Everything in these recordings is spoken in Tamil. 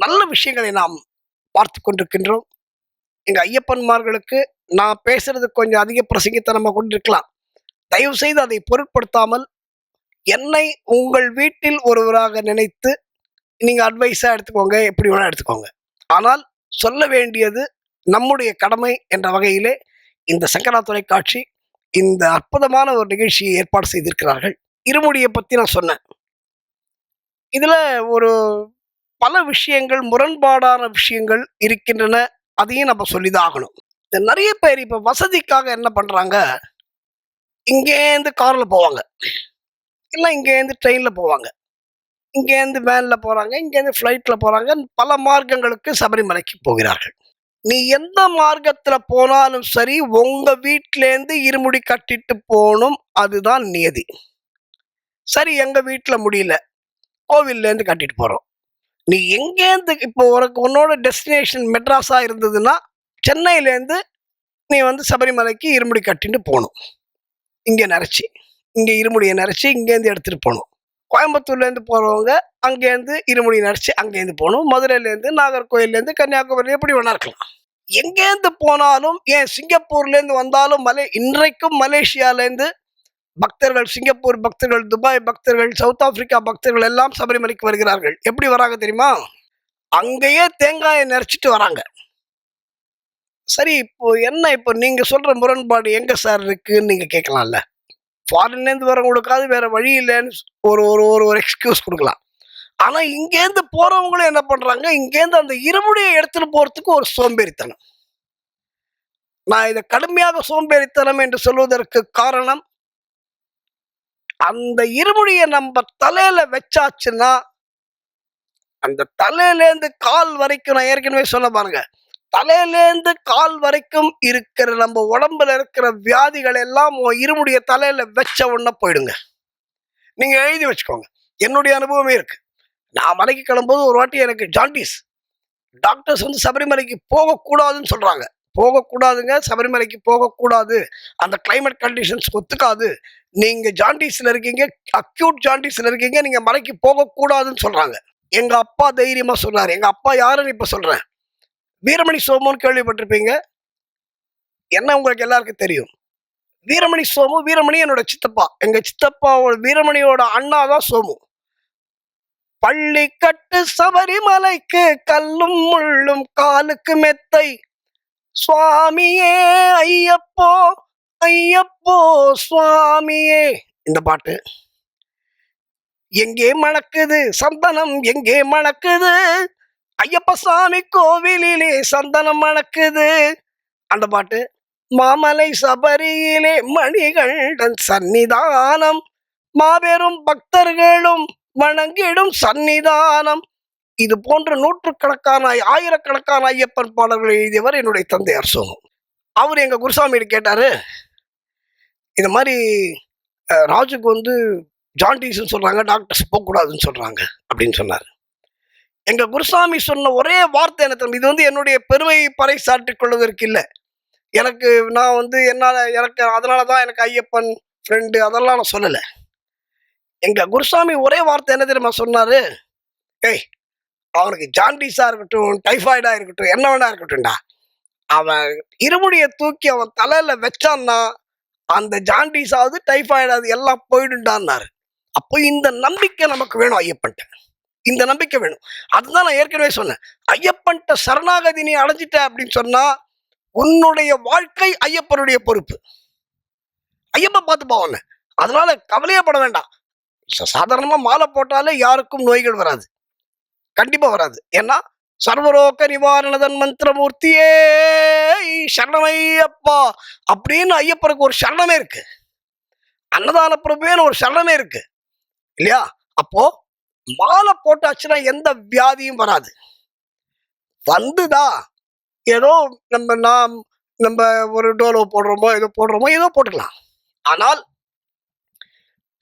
நல்ல விஷயங்களை நாம் பார்த்து கொண்டிருக்கின்றோம். எங்க ஐயப்பன்மார்களுக்கு நான் பேசுறது கொஞ்சம் அதிக பிரசங்கித்தனமா கொண்டிருக்கலாம். தயவு செய்து அதை பொருட்படுத்தாமல் என்னை உங்கள் வீட்டில் ஒருவராக நினைத்து நீங்க அட்வைஸா எடுத்துக்கோங்க, எப்படி வேணா எடுத்துக்கோங்க. ஆனால் சொல்ல வேண்டியது நம்முடைய கடமை என்ற வகையிலே இந்த சங்கரா தொலைக்காட்சி இந்த அற்புதமான ஒரு நிகழ்ச்சியை ஏற்பாடு செய்திருக்கிறார்கள். இருமுடியை பத்தி நான் சொன்னேன். இதுல ஒரு பல விஷயங்கள், முரண்பாடான விஷயங்கள் இருக்கின்றன. அதையும் நம்ம சொல்லிதான் ஆகணும். நிறைய பேர் இப்ப வசதிக்காக என்ன பண்றாங்க, இங்கேருந்து கார்ல போவாங்க, இல்ல இங்கேருந்து ட்ரெயின்ல போவாங்க, இங்கேருந்து வேன்ல போறாங்க, இங்கேருந்து ஃப்ளைட்ல போறாங்க. பல மார்க்கங்களுக்கு சபரிமலைக்கு போகிறார்கள். நீ எந்த மார்க்கத்துல போனாலும் சரி, உங்க வீட்டிலேருந்து இருமுடி கட்டிட்டு போகணும். அதுதான் நியதி. சரி, எங்க வீட்டுல முடியல, கோவில்ல இருந்து கட்டிட்டு போறோம். நீ எங்கேருந்து இப்போ உன்னோட டெஸ்டினேஷன் மெட்ராஸா இருந்ததுன்னா, சென்னையிலேருந்து நீ சபரிமலைக்கு இருமுடி கட்டிட்டு போகணும். இங்கே நிறச்சி, இங்கே இருமுடியை நிறச்சி இங்கேருந்து எடுத்துட்டு போகணும். கோயம்புத்தூர்லேருந்து போகிறவங்க அங்கேருந்து இருமுடி நிறச்சி அங்கேருந்து போகணும். மதுரையிலேருந்து, நாகர்கோயிலேருந்து, கன்னியாகுமரி, எப்படி வேணா இருக்கலாம். எங்கேருந்து போனாலும், ஏன் சிங்கப்பூர்லேருந்து வந்தாலும், இன்றைக்கும் மலேசியாலேருந்து பக்தர்கள், சிங்கப்பூர் பக்தர்கள், துபாய் பக்தர்கள், சவுத் ஆப்பிரிக்கா பக்தர்கள் எல்லாம் சபரிமலைக்கு வருகிறார்கள். எப்படி வராங்க தெரியுமா? அங்கேயே தேங்காயை நிறச்சிட்டு வராங்க. சரி, இப்போ நீங்க சொல்ற முரண்பாடு எங்க சார் இருக்குன்னு நீங்க கேட்கலாம்ல. ஃபாரின்லேருந்து வரவங்களுக்காவது வேற வழி இல்லைன்னு ஒரு ஒரு ஒரு எக்ஸ்கியூஸ் கொடுக்கலாம். ஆனா இங்கேருந்து போறவங்களும் என்ன பண்றாங்க, இங்கேருந்து அந்த இருமுடியை எடுத்துட்டு போறதுக்கு ஒரு சோம்பேறித்தனம். நான் இதை கடுமையாக சோம்பேறித்தனம் என்று சொல்வதற்கு காரணம், அந்த இருமுடியை நம்ம தலையில வச்சாச்சுன்னா, அந்த தலையிலேருந்து கால் வரைக்கும், நான் ஏற்கனவே சொல்ல பாருங்க, தலையிலேருந்து கால் வரைக்கும் இருக்கிற நம்ம உடம்புல இருக்கிற வியாதிகள் எல்லாம் இருமுடிய தலையில வச்ச உடனே போயிடுங்க. நீங்க எழுதி வச்சுக்கோங்க. என்னுடைய அனுபவமே இருக்கு. நான் மலைக்கு கிளம்பும்போது ஒரு வாட்டி எனக்கு ஜாண்டிஸ். டாக்டர்ஸ் சபரிமலைக்கு போகக்கூடாதுன்னு சொல்றாங்க. போகக்கூடாதுங்க, சபரிமலைக்கு போகக்கூடாது, அந்த கிளைமேட் கண்டிஷன்ஸ் ஒத்துக்காது, நீங்க ஜாண்டிஸ்ல இருக்கீங்க, அக்யூட் ஜாண்டிஸ்ல இருக்கீங்க, நீங்க மலைக்கு போகக்கூடாதுன்னு சொல்றாங்க. எங்க அப்பா தைரியமா சொன்னாரு. எங்க அப்பா யாருன்னு இப்ப சொல்றேன். வீரமணி சோமுன்னு கேள்விப்பட்டிருப்பீங்க. என்ன உங்களுக்கு எல்லாருக்கும் தெரியும். வீரமணி சோமு, வீரமணி என்னோட சித்தப்பா. எங்க சித்தப்பாவோட வீரமணியோட அண்ணா தான் சோமு. பள்ளிக்கட்டு சபரிமலைக்கு கல்லும் முள்ளும் காலுக்கு மெத்தை, சுவாமியே ஐயப்போ ஐயப்போ சுவாமியே. இந்த பாட்டு எங்கே மணக்குது சந்தனம், எங்கே மணக்குது ஐயப்ப சாமி கோவிலிலே சந்தனம் மணக்குது. அந்த பாட்டு. மாமலை சபரியிலே மணிகண்டன் சன்னிதானம், மாபெரும் பக்தர்களும் வணங்கிடும் சன்னிதானம். இது போன்ற நூற்றுக்கணக்கான, ஆயிரக்கணக்கான ஐயப்பன் பாடல்களை எழுதியவர் என்னுடைய தந்தையார் சோமு. அவர் எங்க குருசாமி கேட்டாரு, இந்த மாதிரி ராஜுக்கு ஜாண்டிஸ்ன்னு சொல்றாங்க, டாக்டர்ஸ் போகக்கூடாதுன்னு சொல்றாங்க அப்படின்னு சொன்னார். எங்க குருசாமி சொன்ன ஒரே வார்த்தை என்ன, இது என்னுடைய பெருமையை பறைசாற்றிக் கொள்வதற்கு இல்லை. எனக்கு நான் எனக்கு அதனாலதான் எனக்கு ஐயப்பன் ஃப்ரெண்டு அதெல்லாம் நான் சொல்லலை. எங்க குருசாமி ஒரே வார்த்தை என்ன தெரியுமா சொன்னாரு, ஏய் அவனுக்கு ஜாண்டிஸா இருக்கட்டும், டைஃபாய்டா இருக்கட்டும், என்ன வேணா இருக்கட்டும்டா, அவன் இருமுடியை தூக்கி அவன் தலையில வச்சான்னா அந்த ஜாண்டிஸாவது டைஃபாய்டாவது எல்லாம் போயிடுண்டான்னாரு. அப்போ இந்த நம்பிக்கை நமக்கு வேணும் ஐயப்பன்ட்ட. இந்த நம்பிக்கை வேணும். அதுதான் நான் ஏற்கனவே சொன்னேன். ஐயப்பன்ட்ட சரணாகதி நீ அடைஞ்சிட்ட அப்படின்னு சொன்னா உன்னுடைய வாழ்க்கை ஐயப்பனுடைய பொறுப்பு. ஐயப்பன் பார்த்து போவாங்க. அதனால கவலையே பட வேண்டாம். சாதாரணமா மாலை போட்டாலே யாருக்கும் நோய்கள் வராது, கண்டிப்பா வராது. ஏன்னா சர்வரோக நிவாரணதன் மந்திரமூர்த்தியே சரணமையப்பா அப்படின்னு ஐயப்பனுக்கு ஒரு சரணமே இருக்கு. அன்னதான பிரபுன்னு ஒரு சரணமே இருக்கு இல்லையா? அப்போ மாலை போட்டாச்சுன்னா எந்த வியாதியும் வராது. ஏதோ நம்ம ஒரு டோலோ போடுறோமோ ஏதோ போட்டுக்கலாம். ஆனால்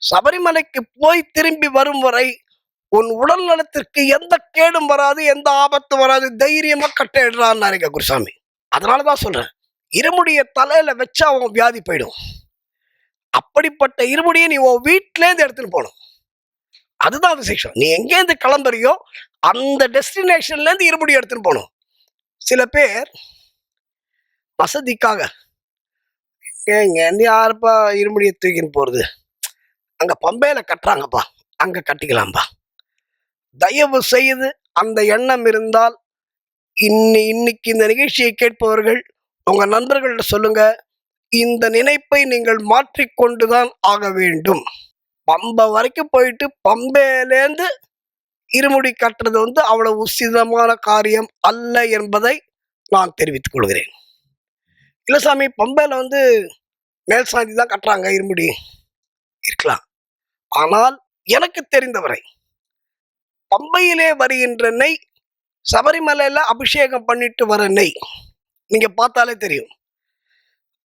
சபரிமலைக்கு போய் திரும்பி வரும் வரை உன் உடல் நலத்திற்கு எந்த கேடும் வராது, எந்த ஆபத்தும் வராது, தைரியமா கட்டிடுறான்னு குருசாமி. அதனாலதான் சொல்றேன், இருமுடிய தலையில வச்சா அவன் வியாதி போயிடும். அப்படிப்பட்ட இருமுடியை நீ உன் வீட்டிலேருந்து எடுத்துன்னு போகணும். அதுதான் விசேஷம். நீ எங்கேருந்து கிளம்புறியோ அந்த டெஸ்டினேஷன்ல இருந்து இருமுடி எடுத்துன்னு போகணும். சில பேர் வசதிக்காக இங்க இருந்து யாருப்பா இருமுடியை தூக்கின்னு போறது, அங்க பம்பையில கட்டுறாங்கப்பா, அங்க கட்டிக்கலாம்பா. தயவு செய்து அந்த எண்ணம் இருந்தால் இன்னைக்கு இந்த நிகழ்ச்சியை கேட்பவர்கள் உங்க நண்பர்கள்ட்ட சொல்லுங்க, இந்த நினைப்பை நீங்கள் மாற்றிக்கொண்டுதான் ஆக வேண்டும். பம்பை வரைக்கும் போயிட்டு பம்பையிலேருந்து இருமுடி கட்டுறது அவ்வளவு உசிதமான காரியம் அல்ல என்பதை நான் தெரிவித்துக் கொள்கிறேன். இல்ல சாமி, பம்பையில மேல் சாந்தி தான் கட்டுறாங்க, இருமுடி இருக்கலாம். ஆனால் எனக்கு தெரிந்தவரை பம்பையிலே வருகின்ற நெய், சபரிமலையில அபிஷேகம் பண்ணிட்டு வர நெய் நீங்க பார்த்தாலே தெரியும்.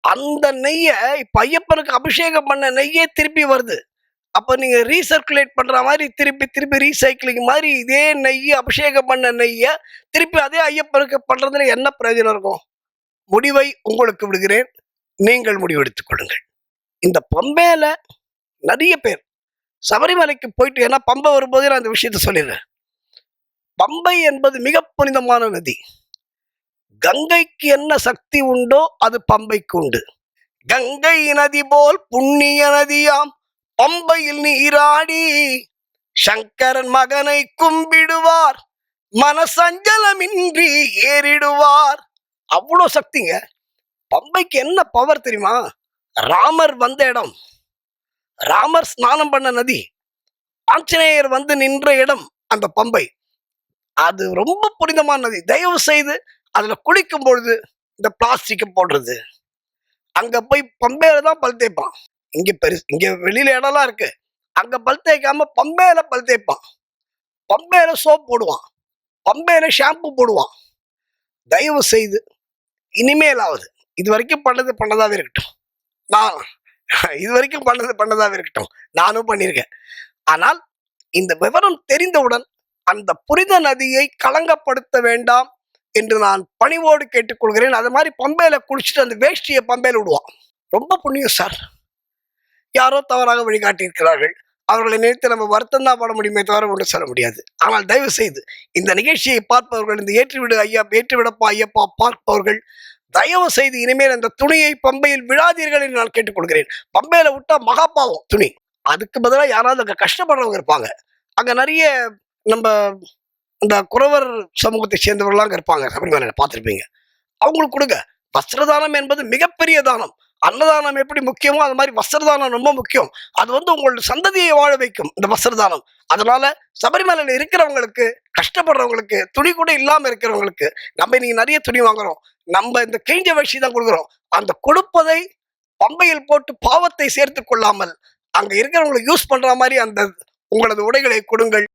அந்த நெய்ய இப்ப ஐயப்பனுக்கு அபிஷேகம் பண்ண நெய்யே திருப்பி வருது. அப்ப நீங்க ரீசர்க்குலேட் பண்ற மாதிரி திருப்பி திருப்பி ரீசைக்கிளிங் மாதிரி இதே நெய், அபிஷேகம் பண்ண நெய்ய திருப்பி அதே ஐயப்பனுக்கு பண்றதுல என்ன பிரயோஜனம் இருக்கும்? முடிவை உங்களுக்கு விடுகிறேன், நீங்கள் முடிவெடுத்துக் கொள்ளுங்கள். இந்த பம்பையில நிறைய பேர் சபரிமலைக்கு போயிட்டு, ஏன்னா பம்பை வரும்போதே நான் அந்த விஷயத்த சொல்லிடுறேன். பம்பை என்பது மிக புனிதமான நதி. கங்கைக்கு என்ன சக்தி உண்டோ அது பம்பைக்கு உண்டு. கங்கை நதி போல் புண்ணிய நதியாம் பம்பையில் நீராடி சங்கரன் மகனை கும்பிடுவார், மனசஞ்சலமின்றி ஏறிடுவார். அவ்வளோ சக்திங்க. பம்பைக்கு என்ன பவர் தெரியுமா? ராமர் வந்த இடம், ராமர் ஸ்நானம் பண்ண நதி, ஆஞ்சநேயர் நின்ற இடம் அந்த பம்பை. அது ரொம்ப புனிதமான நதி. தயவு செய்து அதுல குளிக்கும் பொழுது இந்த பிளாஸ்டிக் போடுறது, அங்க போய் பம்பையில தான் பல் தேய்ப்பான். இங்க வெளியில இடம்லாம் இருக்கு, அங்க பல் தேய்க்காம பம்பையில பல் தேய்ப்பான். பம்பையில சோப் போடுவான், பம்பையில ஷாம்பு போடுவான். தயவு செய்து இனிமேலாவது, இது வரைக்கும் பண்ணதாவே இருக்கட்டும், நான் இது வரைக்கும் பண்ணதாவே இருக்கட்டும், நானும் பண்ணியிருக்கேன். ஆனால் இந்த விவரம் தெரிந்தவுடன் அந்த புனித நதியை களங்கப்படுத்த வேண்டாம் என்று நான் பணிவோடு கேட்டுக்கொள்கிறேன். அது மாதிரி பம்பையில குளிச்சுட்டு அந்த வேஷ்டியை பம்பையில விடுவான். ரொம்ப புண்ணியம் சார். யாரோ தவறாக வழிகாட்டியிருக்கிறார்கள், அவர்களை நினைத்து நம்ம வருத்தம் தான் பட முடியுமே தவிர ஒன்று சொல்ல முடியாது. ஆனால் தயவு செய்து இந்த நிகழ்ச்சியை பார்ப்பவர்கள், இந்த ஏற்றுவிடப்பா ஐயப்பா பார்ப்பவர்கள், தயவு செய்து இனிமேல் அந்த துணியை பம்பையில் விழாதீர்கள் என்று நான் கேட்டுக்கொள்கிறேன். பம்பையில விட்டா மகாபாவம் துணி. அதுக்கு பதிலாக யாராவது அங்கே கஷ்டப்படுறவங்க இருப்பாங்க, அங்க நிறைய நம்ம இந்த குறவர் சமூகத்தை சேர்ந்தவர்களாம் இருப்பாங்க, சபரிமலையில பார்த்துருப்பீங்க. அவங்களுக்கு கொடுங்க. வஸ்திரதானம் என்பது மிகப்பெரிய தானம். அன்னதானம் எப்படி முக்கியமோ அது மாதிரி வஸ்திரதானம் ரொம்ப முக்கியம். அது உங்களோட சந்ததியை வாழ வைக்கும் இந்த வஸ்திரதானம். அதனால சபரிமலையில இருக்கிறவங்களுக்கு, கஷ்டப்படுறவங்களுக்கு, துணி கூட இல்லாம இருக்கிறவங்களுக்கு, நம்ம இன்னைக்கு நிறைய துணி வாங்குறோம், நம்ம இந்த கிழிஞ்ச வேஷ்டி தான் கொடுக்குறோம். அந்த கொடுப்பதை பம்பையில் போட்டு பாவத்தை சேர்த்து கொள்ளாமல் அங்க இருக்கிறவங்களை யூஸ் பண்ற மாதிரி அந்த உங்களது உடைகளை கொடுங்கள்.